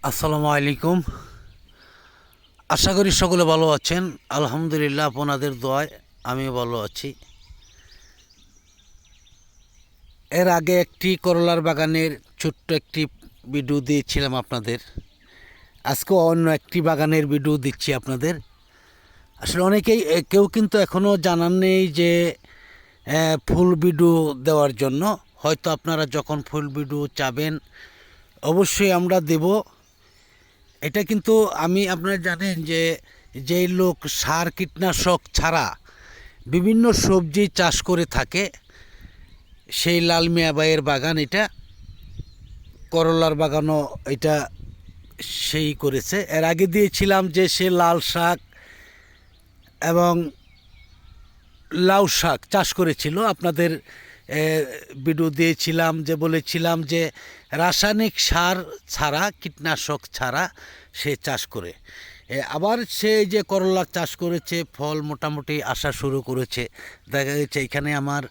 আসসালামু আলাইকুম। আশা করি সকলে ভালো আছেন। আলহামদুলিল্লাহ, আপনাদের দোয়ায় আমিও ভালো আছি। এর আগে একটি করলার বাগানের ছোট্ট একটি ভিডিও দিয়েছিলাম আপনাদের। আজকেও অন্য একটি বাগানের ভিডিও দিচ্ছি আপনাদের। আসলে অনেকেই কেউ কিন্তু এখনও জানান নেই যে ফুল ভিডিও দেওয়ার জন্য। হয়তো আপনারা যখন ফুল ভিডিও চাবেন অবশ্যই আমরা দেব। এটা কিন্তু আপনারা জানেন যে যেই লোক সার কীটনাশক ছাড়া বিভিন্ন সবজি চাষ করে থাকে, সেই লাল মিয়া ভাইয়ের বাগান এটা, করলার বাগানও এটা সেই করেছে। এর আগে দিয়েছিলাম যে সে লাল শাক এবং লাউ শাক চাষ করেছিল। আপনাদের ভিডিও দিয়েছিলাম যে বলেছিলাম যে রাসায়নিক সার ছাড়া, কীটনাশক ছাড়া সে চাষ করে। আবার সে যে করলা চাষ করেছে, ফল মোটামুটি আসা শুরু করেছে। দেখা গেছে এখানে আমার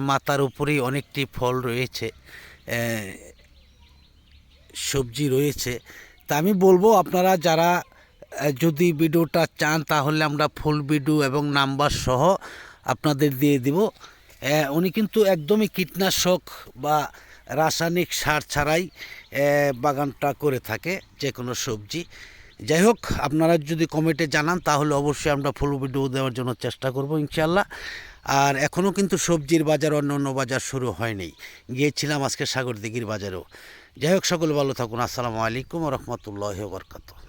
মাথার উপরেই অনেকটি ফল রয়েছে, সবজি রয়েছে। তা আমি বলবো আপনারা যারা যদি ভিডিওটা চান তাহলে আমরা ফুল ভিডিও এবং নাম্বার সহ আপনাদের দিয়ে দিব। উনি কিন্তু একদমই কীটনাশক বা রাসায়নিক সার ছাড়াই বাগানটা করে থাকে, যে কোনো সবজি। যাই হোক, আপনারা যদি কমেন্টে জানান তাহলে অবশ্যই আমরা ফুল ভিডিও দেওয়ার জন্য চেষ্টা করব ইনশাআল্লাহ। আর এখনও কিন্তু সবজির বাজার, অন্য অন্য বাজার শুরু হয়নি। গিয়েছিলাম আজকে সাগরদিঘির বাজারেও। যাই হোক, সকলে ভালো থাকুন। আসসালামু আলাইকুম ওয়া রাহমাতুল্লাহি ওয়া বারাকাতুহু।